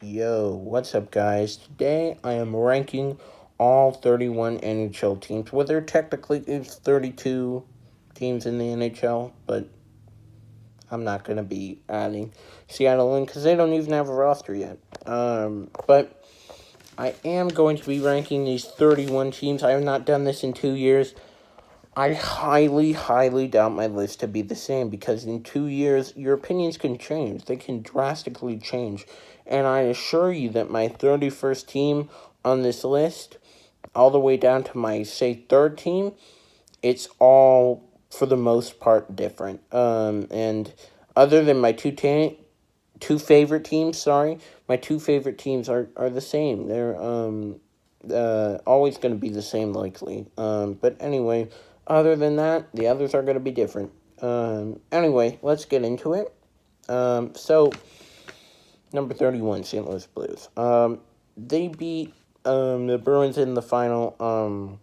Yo, what's up, guys? Today I am ranking all 31 NHL teams. Well, there technically is 32 teams in the NHL, but I'm not going to be adding Seattle in because they don't even have a roster yet. But I am going to be ranking these 31 teams. I have not done this in 2 years. I highly, highly doubt my list to be the same because in 2 years, your opinions can change. They can drastically change. And I assure you that my 31st team on this list, all the way down to my, say, third team, it's all, for the most part, different. And other than my two favorite teams, my two favorite teams are the same. They're, always going to be the same, likely. But anyway, other than that, the others are going to be different. Anyway, let's get into it. So, number 31, St. Louis Blues. They beat the Bruins in the final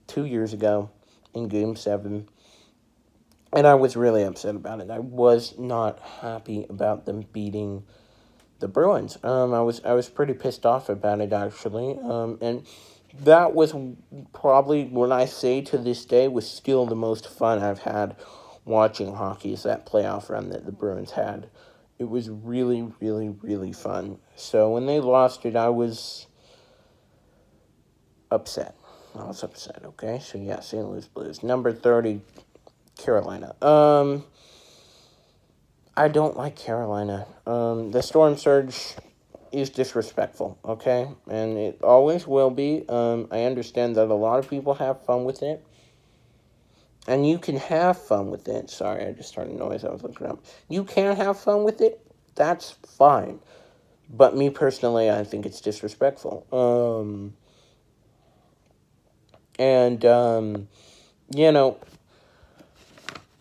2 years ago in Game 7. And I was really upset about it. I was not happy about them beating the Bruins. I was pretty pissed off about it, actually. And that was probably, when I say to this day, was still the most fun I've had watching hockey, is that playoff run that the Bruins had. It was really, really, really fun. So when they lost it, I was upset. Okay? So yeah, St. Louis Blues. Number 30, Carolina. I don't like Carolina. The Storm Surge is disrespectful, okay? And it always will be. I understand that a lot of people have fun with it. And you can have fun with it. Sorry, I just heard a noise. I was looking up. You can have fun with it. That's fine. But me personally, I think it's disrespectful. You know,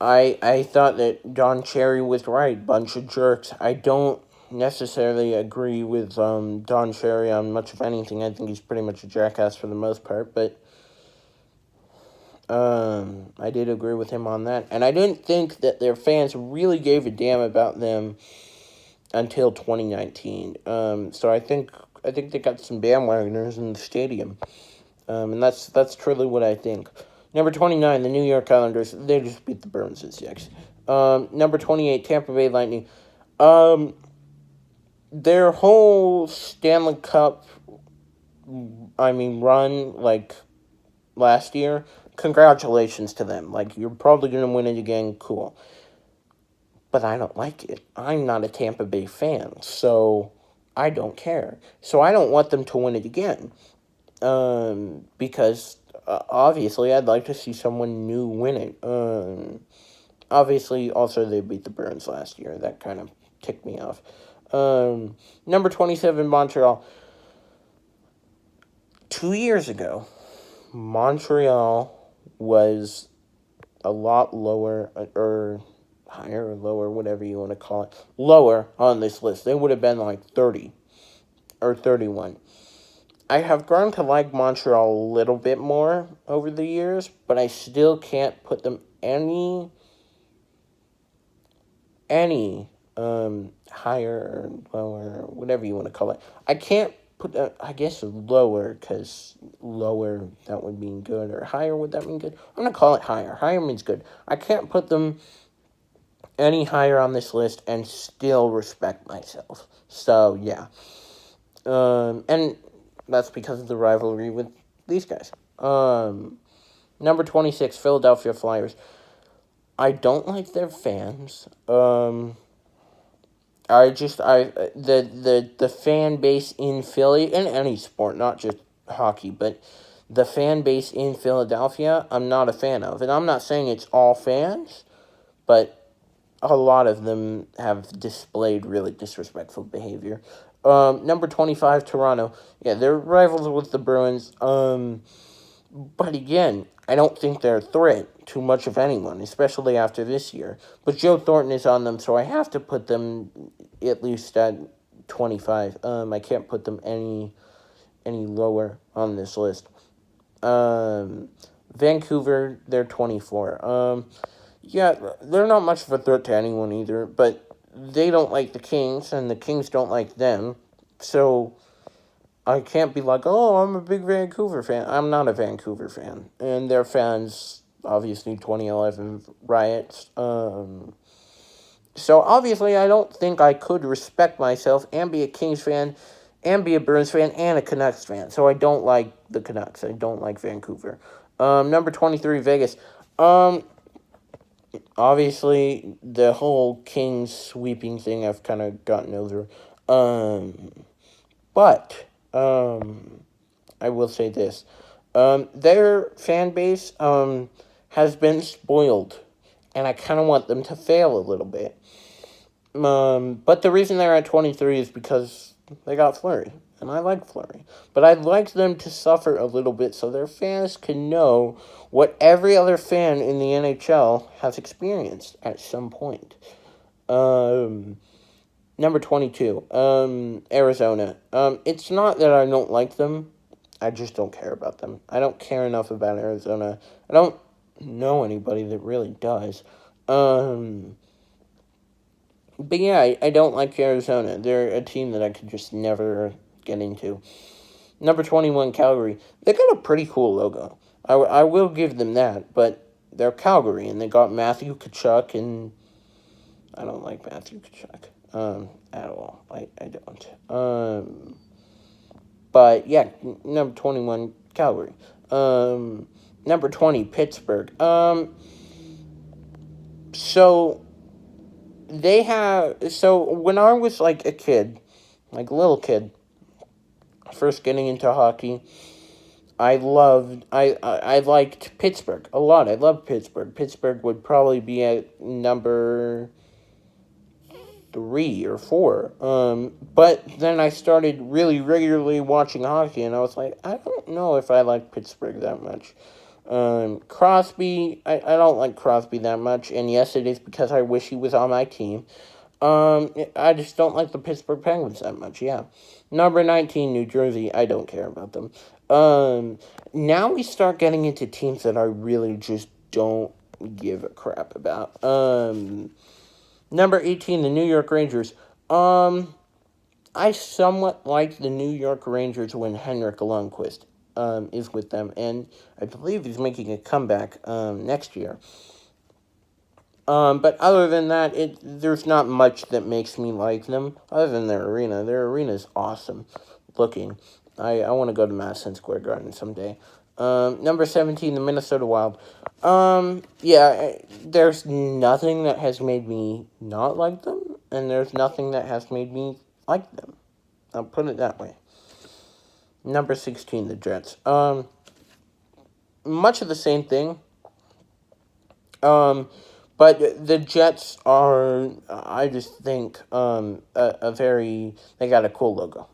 I thought that Don Cherry was right. Bunch of jerks. I don't necessarily agree with Don Cherry on much of anything. I think he's pretty much a jackass for the most part, but I did agree with him on that. And I didn't think that their fans really gave a damn about them until 2019. So I think they got some bandwagoners in the stadium. And that's truly what I think. Number 29, the New York Islanders. They just beat the Bruins in 6. Number 28, Tampa Bay Lightning. Their whole Stanley Cup, run, last year, congratulations to them. You're probably going to win it again, cool. But I don't like it. I'm not a Tampa Bay fan, so I don't care. So I don't want them to win it again. Because obviously I'd like to see someone new win it. Obviously, also they beat the Bruins last year. That kind of ticked me off. Number 27, Montreal. 2 years ago, Montreal was a lot lower, or higher or lower, whatever you want to call it, lower on this list. They would have been like 30 or 31. I have grown to like Montreal a little bit more over the years, but I still can't put them any higher or lower, or whatever you want to call it. I can't put, I guess, lower, because lower, that would mean good, or higher, would that mean good? I'm going to call it higher. Higher means good. I can't put them any higher on this list and still respect myself. So, yeah. And that's because of the rivalry with these guys. Number 26, Philadelphia Flyers. I don't like their fans. The fan base in Philly, in any sport, not just hockey, but the fan base in Philadelphia, I'm not a fan of. And I'm not saying it's all fans, but a lot of them have displayed really disrespectful behavior. Number 25, Toronto. Yeah, they're rivals with the Bruins. But again, I don't think they're a threat to much of anyone, especially after this year. But Joe Thornton is on them, so I have to put them at least at 25. I can't put them any lower on this list. Vancouver, they're 24. Yeah, they're not much of a threat to anyone either, but they don't like the Kings, and the Kings don't like them. So I can't be like, oh, I'm a big Vancouver fan. I'm not a Vancouver fan. And their fans, obviously, 2011 riots. So obviously, I don't think I could respect myself and be a Kings fan and be a Bruins fan and a Canucks fan. So I don't like the Canucks. I don't like Vancouver. Number 23, Vegas. Obviously, the whole Kings sweeping thing I've kind of gotten over. But I will say this. Their fan base has been spoiled, and I kind of want them to fail a little bit. But the reason they're at 23 is because they got Fleury, and I like Fleury. But I'd like them to suffer a little bit so their fans can know what every other fan in the NHL has experienced at some point. Number 22, Arizona. It's not that I don't like them. I just don't care about them. I don't care enough about Arizona. I don't know anybody that really does. But yeah, I don't like Arizona. They're a team that I could just never get into. Number 21, Calgary. They got a pretty cool logo. I will give them that, but they're Calgary, and they got Matthew Tkachuk, and I don't like Matthew Tkachuk at all. I don't. But yeah, number 21, Calgary. Number 20, Pittsburgh. So when I was like a kid, like a little kid, first getting into hockey, I liked Pittsburgh a lot. I loved Pittsburgh. Pittsburgh would probably be at number 3 or 4. But then I started really regularly watching hockey, and I was like, I don't know if I like Pittsburgh that much. Crosby, I don't like Crosby that much, and yes, it is because I wish he was on my team. I just don't like the Pittsburgh Penguins that much, yeah. Number 19, New Jersey, I don't care about them. Now we start getting into teams that I really just don't give a crap about. Number 18, the New York Rangers. I somewhat like the New York Rangers when Henrik Lundqvist is with them, and I believe he's making a comeback next year. But other than that, there's not much that makes me like them, other than their arena. Their arena is awesome looking. I want to go to Madison Square Garden someday. Number 17, the Minnesota Wild. Yeah, there's nothing that has made me not like them, and there's nothing that has made me like them. I'll put it that way. Number 16, the Jets. Much of the same thing. But the Jets are, I just think, they got a cool logo.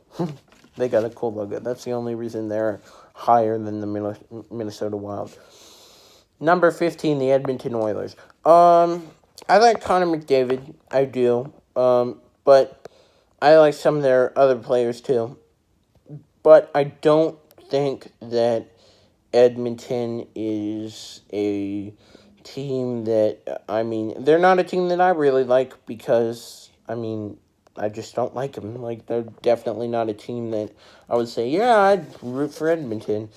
They got a cool logo. That's the only reason they're higher than the Minnesota Wild. Number 15, the Edmonton Oilers. I like Connor McDavid. I do. But I like some of their other players too. But I don't think that Edmonton is a team that, they're not a team that I really like because, I just don't like them. Like, they're definitely not a team that I would say, yeah, I'd root for Edmonton.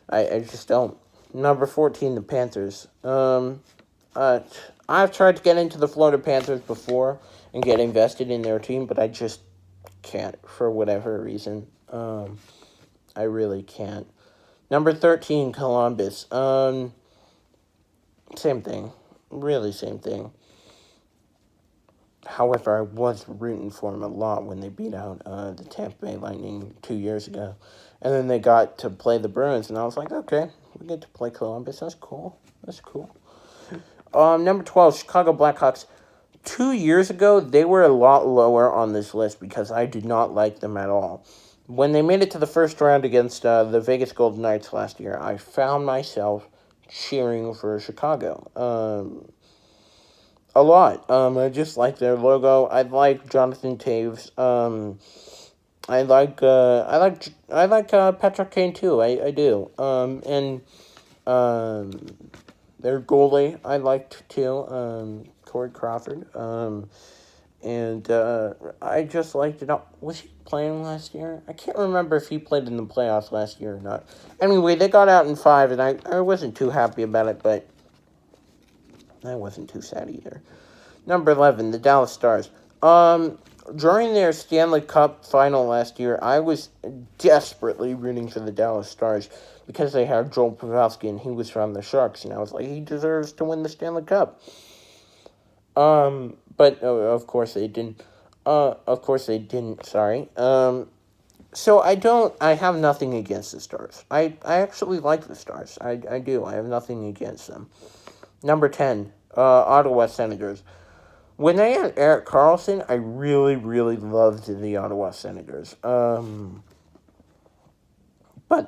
I just don't. Number 14, the Panthers. I've tried to get into the Florida Panthers before and get invested in their team, but I just can't for whatever reason. I really can't. Number 13, Columbus. Same thing. Really same thing. However, I was rooting for them a lot when they beat out the Tampa Bay Lightning 2 years ago. And then they got to play the Bruins, and I was like, okay, we get to play Columbus. That's cool. That's cool. Number 12, Chicago Blackhawks. 2 years ago, they were a lot lower on this list because I did not like them at all. When they made it to the first round against the Vegas Golden Knights last year, I found myself cheering for Chicago. A lot. I just like their logo. I like Jonathan Taves. I like Patrick Kane too. I do. Their goalie I liked too. Corey Crawford. And I just liked it. Was he playing last year? I can't remember if he played in the playoffs last year or not. Anyway, they got out in 5, and I wasn't too happy about it, but I wasn't too sad either. Number 11, the Dallas Stars. During their Stanley Cup final last year, I was desperately rooting for the Dallas Stars because they had Joel Pavelski and he was from the Sharks, and I was like, he deserves to win the Stanley Cup. But of course they didn't. Sorry. So I have nothing against the Stars. I actually like the Stars. I do. I have nothing against them. Number 10, Ottawa Senators. When they had Erik Karlsson, I really, really loved the Ottawa Senators. But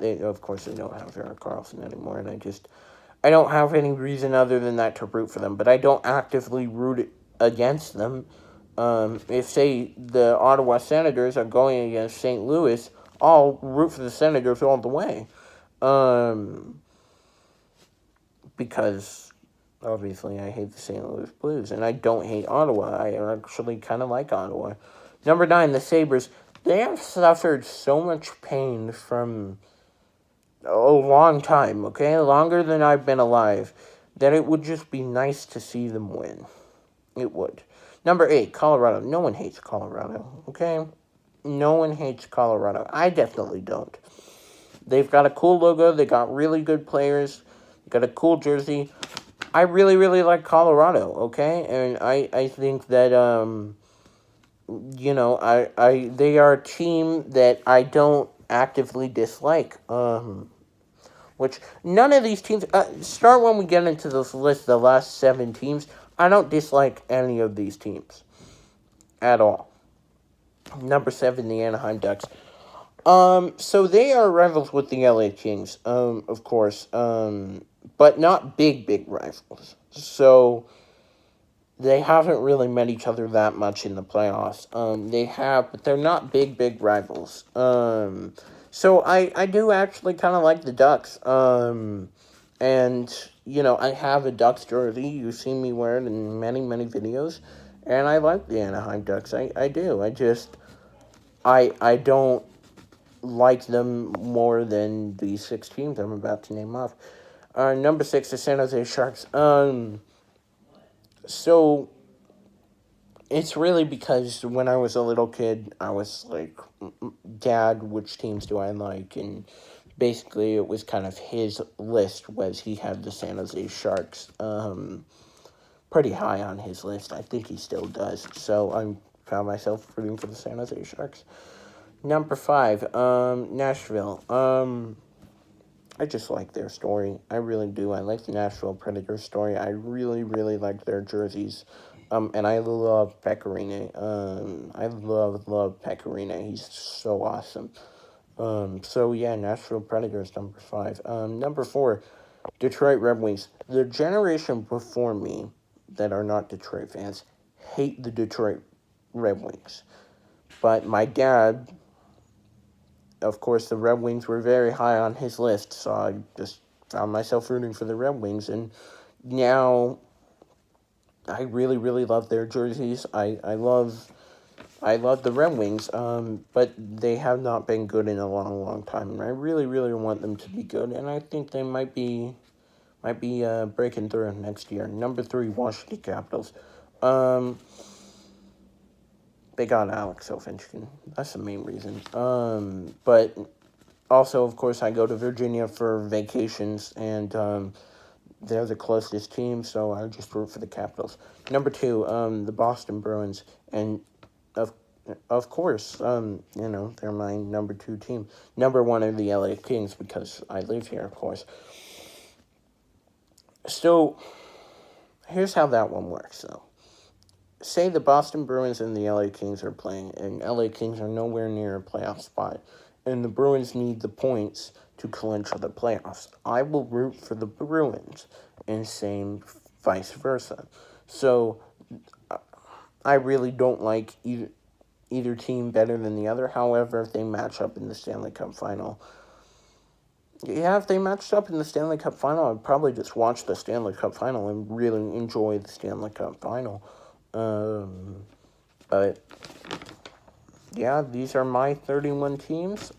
of course, they don't have Erik Karlsson anymore, and I don't have any reason other than that to root for them. But I don't actively root against them. If, say, the Ottawa Senators are going against St. Louis, I'll root for the Senators all the way. Because obviously I hate the St. Louis Blues, and I don't hate Ottawa. I actually kind of like Ottawa. Number 9, the Sabres. They have suffered so much pain from a long time, okay? Longer than I've been alive, that it would just be nice to see them win. It would. Number 8, Colorado. No one hates Colorado, okay? No one hates Colorado. I definitely don't. They've got a cool logo. They got really good players. They got a cool jersey. I really, really like Colorado, okay? And I think that, they are a team that I don't actively dislike. Which none of these teams, start when we get into this list, the last 7 teams, I don't dislike any of these teams at all. Number 7, the Anaheim Ducks. So they are rivals with the LA Kings, of course, but not big rivals. So they haven't really met each other that much in the playoffs. They have, but they're not big rivals. So I do actually kind of like the Ducks. And, I have a Ducks jersey. You've seen me wear it in many videos. And I like the Anaheim Ducks. I do. I don't like them more than the 6 teams I'm about to name off. Number 6, the San Jose Sharks. So it's really because when I was a little kid, I was like, Dad, which teams do I like? And basically it was kind of his list, was he had the San Jose Sharks pretty high on his list. I think he still does. So I found myself rooting for the San Jose Sharks. Number 5, Nashville. I just like their story. I really do. I like the Nashville Predators story. I really, really like their jerseys. And I love Pecorine. I love Pecorine. He's so awesome. So yeah, Nashville Predators, number 5. Number 4, Detroit Red Wings. The generation before me that are not Detroit fans hate the Detroit Red Wings. But my dad, of course, the Red Wings were very high on his list, so I just found myself rooting for the Red Wings, and now I really, really love their jerseys. I love the Red Wings, but they have not been good in a long time, and I really, really want them to be good, and I think they might be breaking through next year. Number 3, Washington Capitals. They got Alex Ovechkin. That's the main reason. But also, of course, I go to Virginia for vacations, and they're the closest team, so I just root for the Capitals. Number 2, the Boston Bruins, and of course, they're my number 2 team. Number 1 are the LA Kings, because I live here, of course. So, here's how that one works, though. Say the Boston Bruins and the LA Kings are playing, and LA Kings are nowhere near a playoff spot, and the Bruins need the points to clinch the playoffs. I will root for the Bruins, and same vice versa. So, I really don't like either team better than the other. However, if they match up in the Stanley Cup Final, if they matched up in the Stanley Cup Final, I'd probably just watch the Stanley Cup Final and really enjoy the Stanley Cup Final. But yeah, these are my 31 teams.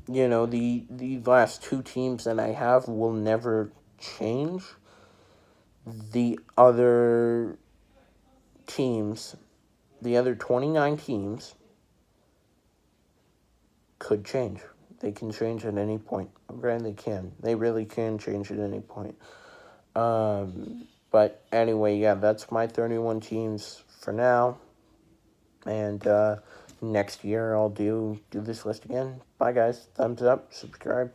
The last two teams that I have will never change. The other teams, the other 29 teams, could change. They can change at any point. Okay, they can. They really can change at any point. But anyway, yeah, that's my 31 teams for now. And next year I'll do this list again. Bye, guys. Thumbs up, subscribe.